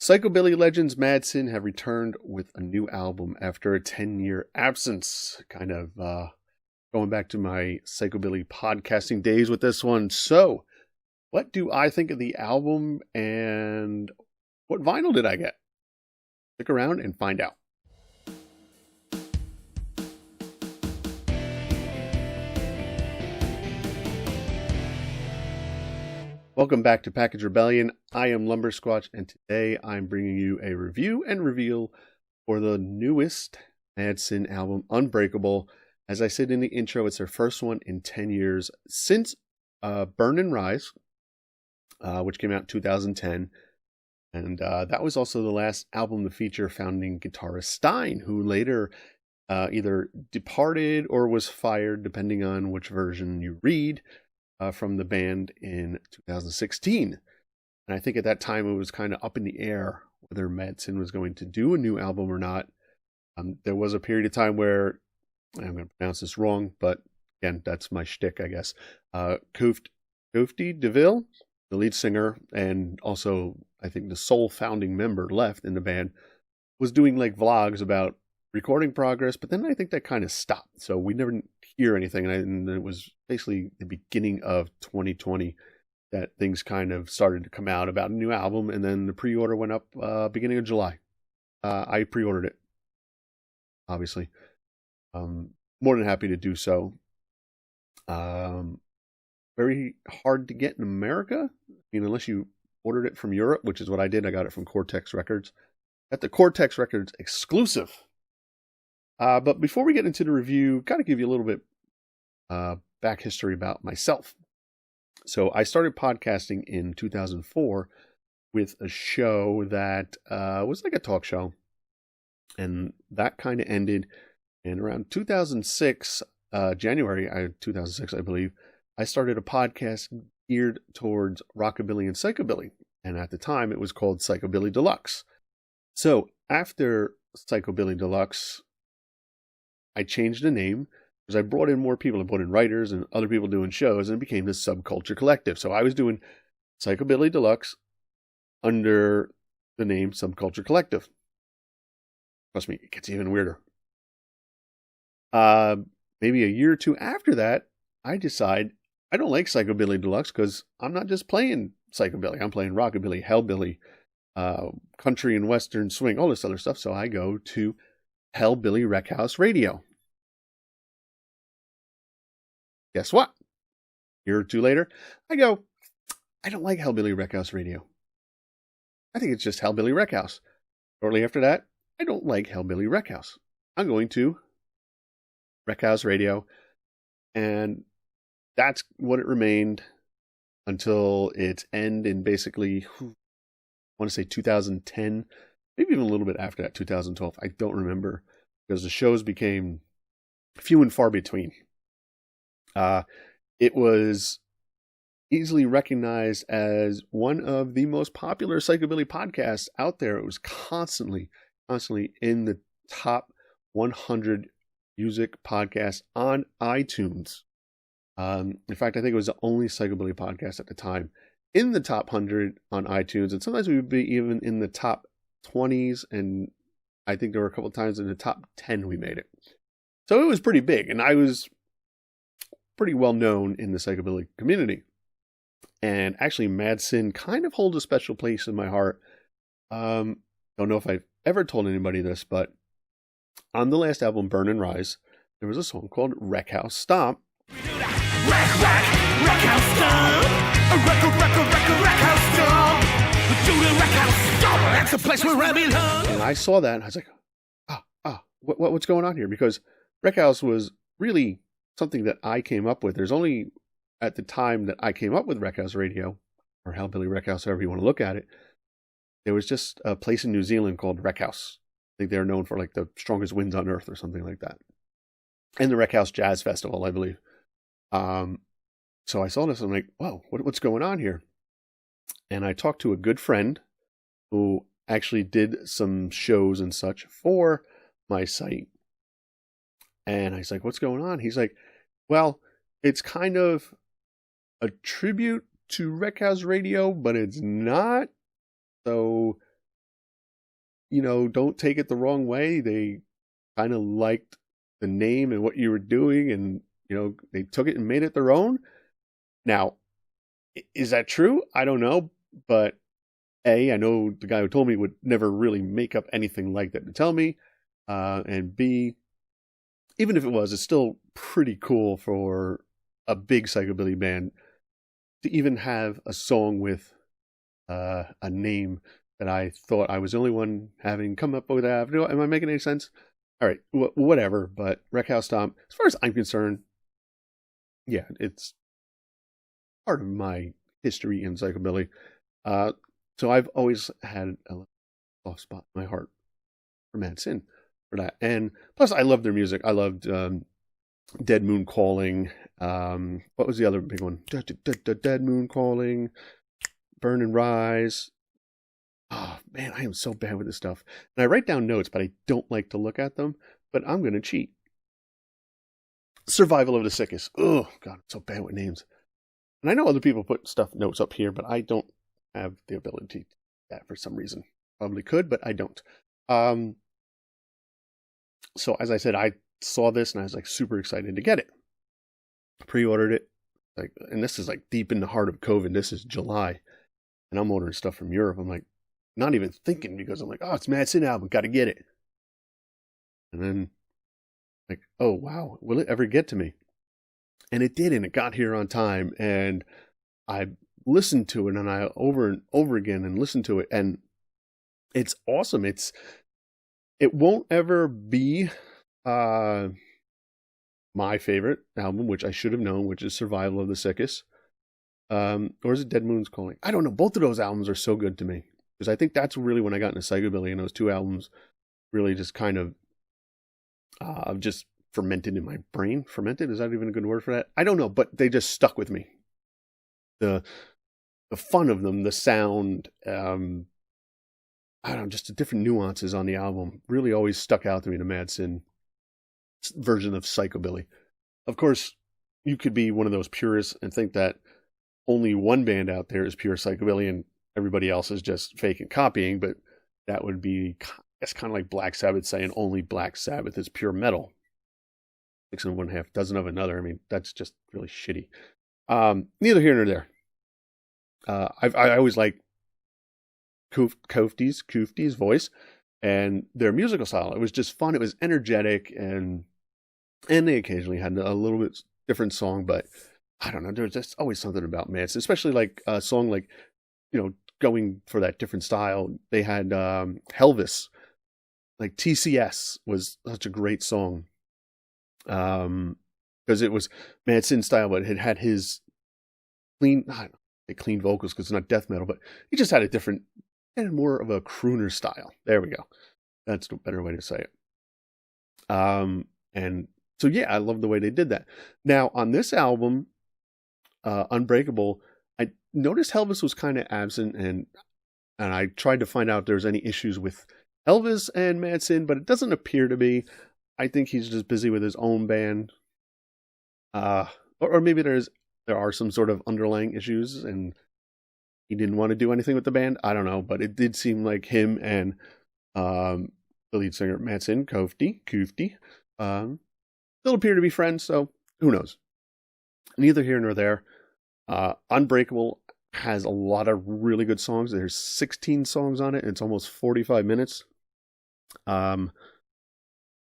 Psychobilly legends Madsen have returned with a new album after a 10-year absence. Kind of going back to my Psychobilly podcasting days with this one. So, what do I think of the album and what vinyl did I get? Stick around and find out. Welcome back to Package Rebellion. I am Lumbersquatch, and today I'm bringing you a review and reveal for the newest Madsen album, Unbreakable. As I said in the intro, it's their first one in 10 years since Burn and Rise, which came out in 2010. And that was also the last album to feature founding guitarist Stein, who later either departed or was fired, depending on which version you read, from the band in 2016. And I think at that time it was kind of up in the air whether Madsen was going to do a new album or not. There was a period of time where, I'm going to pronounce this wrong, but again, that's my shtick, I guess. Kofti DeVille, the lead singer, and also I think the sole founding member left in the band, was doing like vlogs about recording progress, but then I think that kind of stopped. So we never hear anything. And it was basically the beginning of 2020 that things kind of started to come out about a new album. And then the pre-order went up beginning of July. I pre-ordered it, obviously. More than happy to do so. Very hard to get in America. I mean, unless you ordered it from Europe, which is what I did. I got it from Cortex Records. Got the Cortex Records exclusive. But before we get into the review, got to give you a little bit back history about myself. So I started podcasting in 2004 with a show that was like a talk show. And that kind of ended. And around 2006, January 2006, I believe, I started a podcast geared towards rockabilly and psychobilly. And at the time, it was called Psychobilly Deluxe. So after Psychobilly Deluxe, I changed the name because I brought in more people. I brought in writers and other people doing shows, and it became this Subculture Collective. So I was doing Psychobilly Deluxe under the name Subculture Collective. Trust me, it gets even weirder. Maybe a year or two after that, I decide I don't like Psychobilly Deluxe because I'm not just playing psychobilly. I'm playing rockabilly, hellbilly, country and western swing, all this other stuff. So I go to Hellbilly Wreck House Radio. Guess what? A year or two later, I go, I don't like Hellbilly Wreck House Radio. I think it's just Hellbilly Wreck House. Shortly after that, I don't like Hellbilly Wreck House. I'm going to Wreck House Radio. And that's what it remained until its end in basically, I want to say 2010. Maybe even a little bit after that, 2012. I don't remember because the shows became few and far between. It was easily recognized as one of the most popular psychobilly podcasts out there. It was constantly in the top 100 music podcasts on iTunes. In fact, I think it was the only psychobilly podcast at the time in the top 100 on iTunes. And sometimes we would be even in the top 20s, and I think there were a couple of times in the top 10 we made it. So it was pretty big, and I was pretty well known in the psychobilly community. And actually, Madsen kind of holds a special place in my heart. Don't know if I've ever told anybody this, but on the last album, Burn and Rise, there was a song called Wreck House Stomp. Wreck house stomp. Wreck house stomp. Do the wreck house stomp. That's the place where I belong. And I saw that and I was like, what's going on here? Because Wreck House was really something that I came up with. There's only at the time that I came up with Wreck House Radio, or Hellbilly Wreck House, however you want to look at it, there was just a place in New Zealand called Wreck House. I think they're known for like the strongest winds on earth or something like that. And the Wreck House Jazz Festival, I believe. So I saw this and I'm like, whoa, what's going on here? And I talked to a good friend who actually did some shows and such for my site. And I was like, what's going on? He's like, well, it's kind of a tribute to Wreck House Radio, but it's not. So don't take it the wrong way. They kind of liked the name and what you were doing, and they took it and made it their own. Now, is that true? I don't know, but A, I know the guy who told me would never really make up anything like that to tell me, and B, even if it was, it's still pretty cool for a big psychobilly band to even have a song with a name that I thought I was the only one having come up with that. Am I making any sense? All right, whatever. But Wreck House Stomp, as far as I'm concerned, yeah, it's part of my history in psychobilly. So I've always had a soft spot in my heart for Mad Sin for that. And plus, I love their music. I loved Dead Moon Calling. What was the other big one? Dead Moon Calling, Burn and Rise. Oh, man, I am so bad with this stuff. And I write down notes, but I don't like to look at them. But I'm going to cheat. Survival of the Sickest. Oh, God, I'm so bad with names. And I know other people put notes up here, but I don't have the ability to do that for some reason. Probably could, but I don't. So as I said, I saw this and I was like super excited to get it. Pre-ordered it, and this is like deep in the heart of COVID. This is July, and I'm ordering stuff from Europe. I'm like, not even thinking, because I'm like, oh, it's Mad Sin album, got to get it. And then, like, oh wow, will it ever get to me? And it did, and it got here on time. And I listened to it, and I over and over again and listened to it, and it's awesome. It won't ever be my favorite album, which I should have known, which is Survival of the Sickest. Or is it Dead Moon's Calling? I don't know. Both of those albums are so good to me, because I think that's really when I got into psychobilly, and those two albums really just kind of just fermented in my brain. Fermented, is that even a good word for that? I don't know, but they just stuck with me. The fun of them, the sound, I don't know, just the different nuances on the album really always stuck out to me, the Mad Sin version of psychobilly. Of course, you could be one of those purists and think that only one band out there is pure psychobilly and everybody else is just fake and copying, but that would be, it's kind of like Black Sabbath saying only Black Sabbath is pure metal. 6 1/2 dozen of another. I mean, that's just really shitty. Neither here nor there. I always like Kufti's voice and their musical style. It was just fun. It was energetic, and they occasionally had a little bit different song, but I don't know. There's just always something about Mad, especially like a song like, going for that different style. They had Helvis, like TCS was such a great song. Because it was Mad Sin style, but it had his clean vocals, because it's not death metal, but he just had a different, and more of a crooner style. There we go. That's the better way to say it. And so yeah, I love the way they did that. Now on this album, Unbreakable, I noticed Elvis was kind of absent, and I tried to find out if there was any issues with Elvis and Mad Sin, but it doesn't appear to be. I think he's just busy with his own band. Or maybe there are some sort of underlying issues and he didn't want to do anything with the band. I don't know, but it did seem like him and the lead singer, Mad Sin, Kufti, still appear to be friends, so who knows? Neither here nor there. Unbreakable has a lot of really good songs. There's 16 songs on it, and it's almost 45 minutes.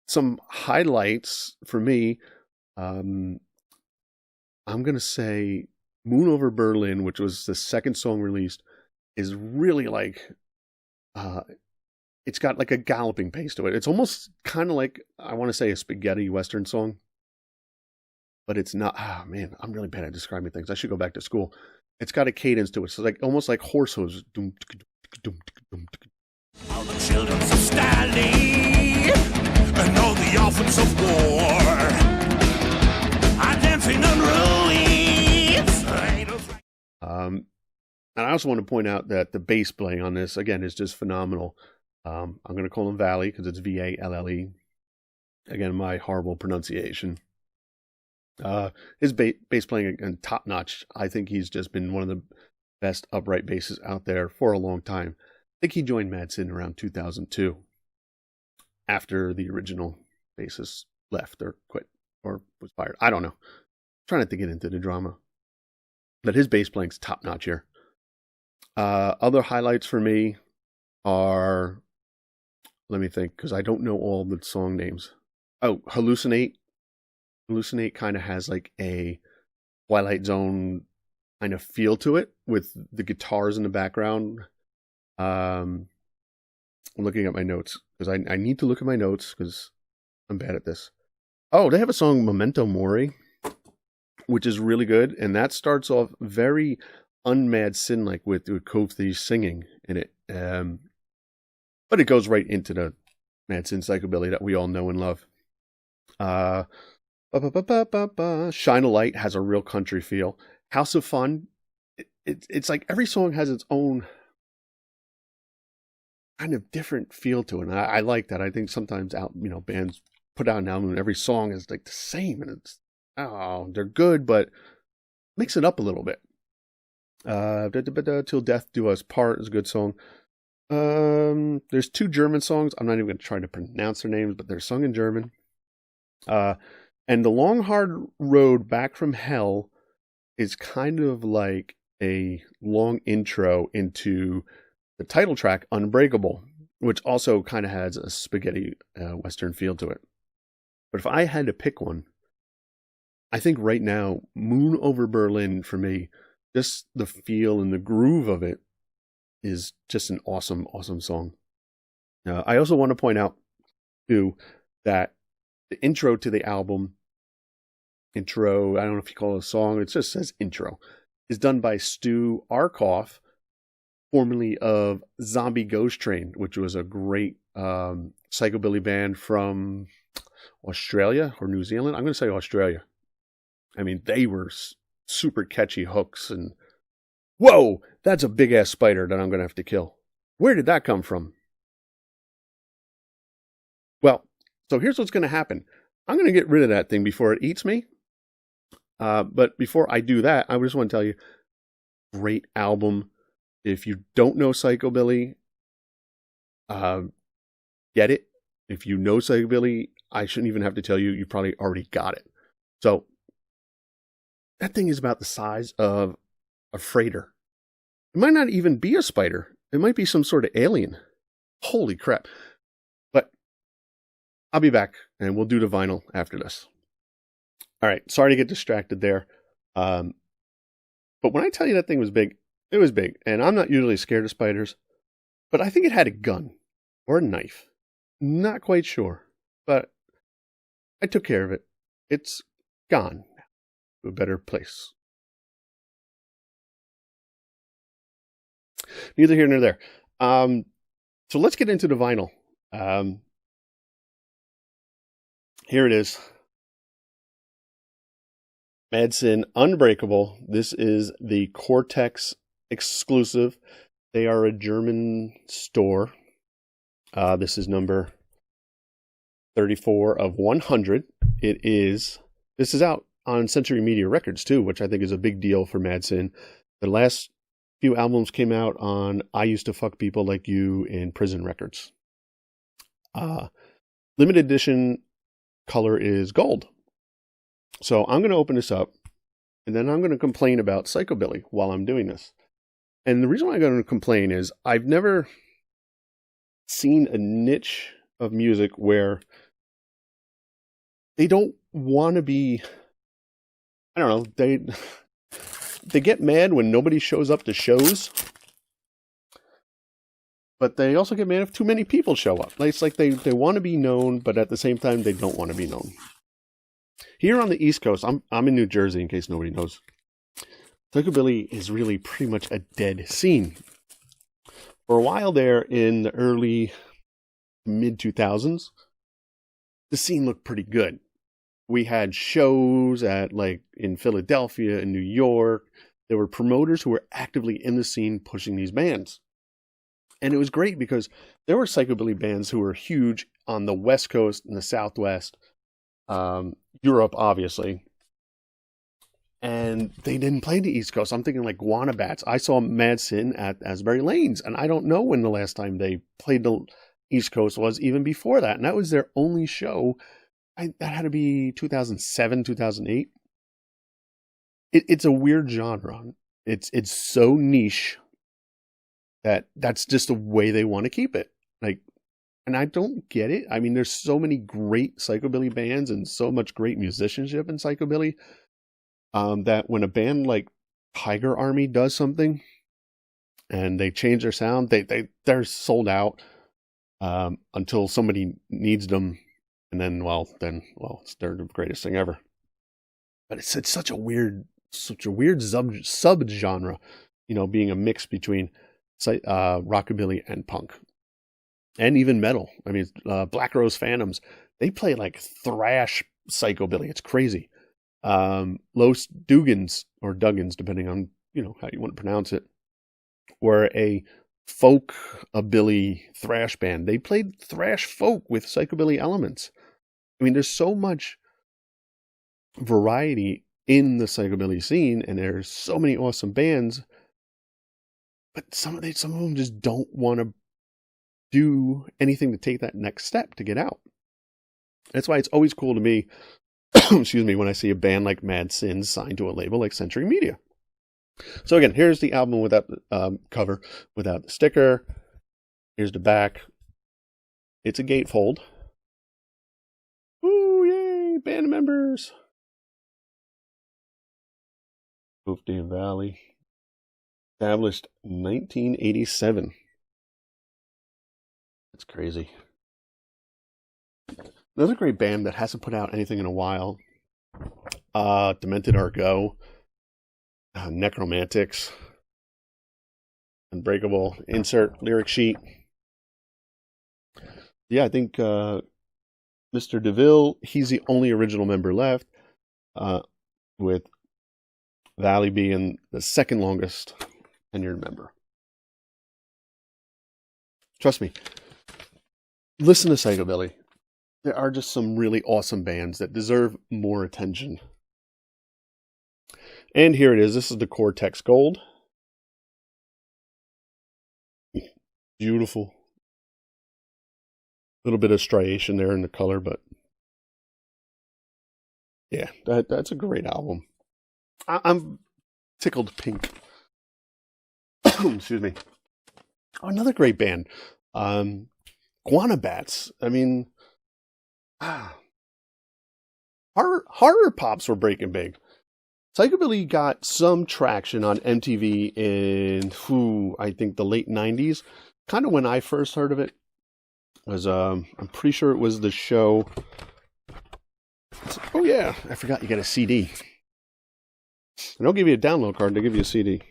Some highlights for me, I'm going to say Moon Over Berlin, which was the second song released, is really like, it's got like a galloping pace to it. It's almost kind of like, I want to say a spaghetti Western song, but it's not. Oh man, I'm really bad at describing things. I should go back to school. It's got a cadence to it. So it's like almost like horse hose. All the children of Stalin and all the orphans of war are dancing on ruins. And I also want to point out that the bass playing on this, again, is just phenomenal. I'm going to call him Valley because it's Valle. Again, my horrible pronunciation. His bass playing, again, top notch. I think he's just been one of the best upright basses out there for a long time. I think he joined Mad Sin around 2002 after the original bassist left or quit or was fired. I don't know. Trying not to get into the drama. But his bass playing's top notch here. Other highlights for me are, let me think, because I don't know all the song names. Oh, Hallucinate. Hallucinate kind of has like a Twilight Zone kind of feel to it with the guitars in the background. I'm looking at my notes because I need to look at my notes because I'm bad at this. Oh, they have a song Memento Mori, which is really good, and that starts off very un-Mad Sin like with Kofi singing in it. But it goes right into the Mad Sin psychobilly that we all know and love. Shine a Light has a real country feel. House of Fun, it's like every song has its own kind of different feel to it. And I like that. I think sometimes bands put out an album and every song is like the same, and it's they're good, but mix it up a little bit. Till Death Do Us Part is a good song. There's two German songs. I'm not even going to try to pronounce their names, but they're sung in German. And The Long Hard Road Back from Hell is kind of like a long intro into the title track, Unbreakable, which also kind of has a spaghetti Western feel to it. But if I had to pick one, I think right now, Moon Over Berlin, for me, just the feel and the groove of it is just an awesome, awesome song. I also want to point out, too, that the intro to the album, I don't know if you call it a song, it just says intro, is done by Stu Arkoff, formerly of Zombie Ghost Train, which was a great psychobilly band from Australia or New Zealand. I'm going to say Australia. I mean, they were super catchy hooks and, whoa, that's a big ass spider that I'm going to have to kill. Where did that come from? Well, so here's what's going to happen. I'm going to get rid of that thing before it eats me. But before I do that, I just want to tell you, great album. If you don't know psychobilly, get it. If you know psychobilly, I shouldn't even have to tell you. You probably already got it. So that thing is about the size of a freighter. It might not even be a spider. It might be some sort of alien. Holy crap. But I'll be back and we'll do the vinyl after this. All right. Sorry to get distracted there. But when I tell you that thing was big, it was big. And I'm not usually scared of spiders, but I think it had a gun or a knife. Not quite sure, but I took care of it. It's gone to a better place. Neither here nor there. So let's get into the vinyl. Here it is. Mad Sin Unbreakable. This is the Cortex exclusive. They are a German store. This is number 34 of 100. This is out on Century Media Records too, which I think is a big deal for Mad Sin. The last few albums came out on I Used to Fuck People Like You and Prison Records. Limited edition color is gold. So I'm going to open this up and then I'm going to complain about psychobilly while I'm doing this. And the reason why I'm going to complain is I've never seen a niche of music where they don't want to be, I don't know, they get mad when nobody shows up to shows, but they also get mad if too many people show up. It's like they want to be known, but at the same time, they don't want to be known. Here on the East Coast, I'm in New Jersey, in case nobody knows. Psychobilly is really pretty much a dead scene. For a while there, in the early mid-2000s, the scene looked pretty good. We had shows in Philadelphia and New York. There were promoters who were actively in the scene pushing these bands. And it was great because there were psychobilly bands who were huge on the West Coast and the Southwest, Europe, obviously. and they didn't play the East Coast. I'm thinking like Guana Bats. I saw Mad Sin at Asbury Lanes, and I don't know when the last time they played the East Coast was, even before that. And that was their only show. That had to be 2007, 2008. It's a weird genre. It's so niche that's just the way they want to keep it. Like, and I don't get it. I mean, there's so many great psychobilly bands and so much great musicianship in psychobilly, that when a band like Tiger Army does something and they change their sound, they're sold out until somebody needs them, and then it's they're the greatest thing ever. But it's such a weird sub genre, being a mix between rockabilly and punk, and even metal. I mean, Black Rose Phantoms, they play like thrash psychobilly. It's crazy. Los Duggins, or Duggins, depending on how you want to pronounce it, were a folk-a-billy thrash band. They played thrash folk with psychobilly elements. I mean, there's so much variety in the psychobilly scene, and there's so many awesome bands, but some of them just don't want to do anything to take that next step to get out. That's why it's always cool to me, excuse me, when I see a band like Mad Sin signed to a label like Century Media. So again, here's the album without the cover, without the sticker. Here's the back. It's a gatefold. Ooh, yay, band members. Hoofdale Valley. Established 1987. That's crazy. Another great band that hasn't put out anything in a while. Demented Argo. Necromantics. Unbreakable. Insert lyric sheet. Yeah, I think Mr. DeVille, he's the only original member left, with Valley being the second longest tenured member. Trust me, listen to psychobilly. There are just some really awesome bands that deserve more attention. And here it is. This is the Cortex Gold. Beautiful. A little bit of striation there in the color, but yeah, that's a great album. I'm tickled pink. Excuse me. Oh, another great band. Guana Bats. I mean, horror pops were breaking big. Psychobilly got some traction on MTV in, I think the late 90s. Kind of when I first heard of it was, I'm pretty sure it was the show. Oh yeah, I forgot you got a CD. They don't give you a download card, they give you a CD.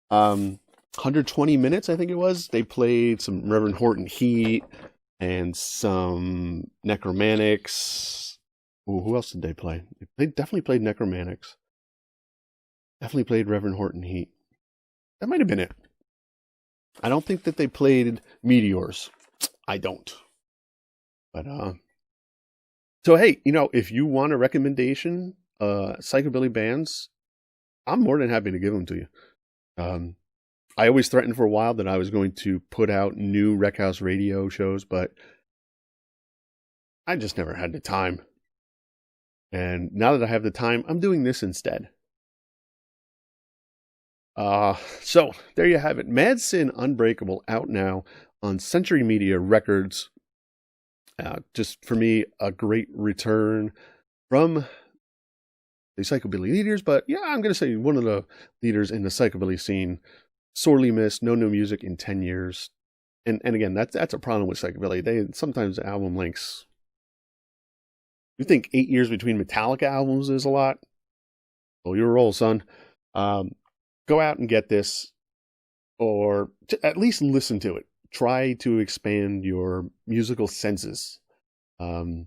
120 minutes, I think it was. They played some Reverend Horton Heat and some Necromantics. Ooh, who else did they play? They definitely played Necromantics. Definitely played Reverend Horton Heat. That might have been it. I don't think that they played Meteors. I don't. But, so hey, if you want a recommendation, psychobilly bands, I'm more than happy to give them to you. I always threatened for a while that I was going to put out new Rec House radio shows, but I just never had the time. And now that I have the time, I'm doing this instead. So there you have it. Mad Sin Unbreakable, out now on Century Media Records. Just for me, a great return from the psychobilly leaders, but yeah, I'm going to say one of the leaders in the psychobilly scene. Sorely missed, no new music in 10 years. And again, that's a problem with psychobilly. Sometimes the album lengths. You think 8 years between Metallica albums is a lot? Well, you're a roll, son. Go out and get this, or at least listen to it. Try to expand your musical senses. You're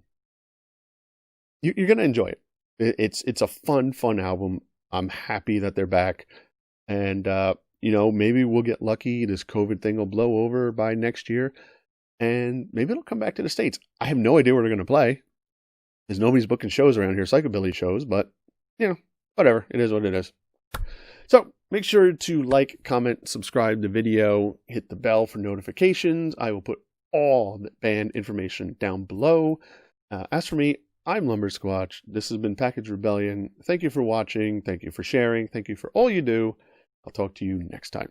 going to enjoy it. It's a fun album. I'm happy that they're back. And, maybe we'll get lucky. This COVID thing will blow over by next year. And maybe it'll come back to the States. I have no idea where they're going to play. Because nobody's booking shows around here, psychobilly shows. But whatever. It is what it is. So make sure to like, comment, subscribe the video, hit the bell for notifications. I will put all the band information down below. As for me, I'm Lumber Squatch. This has been Package Rebellion. Thank you for watching. Thank you for sharing. Thank you for all you do. I'll talk to you next time.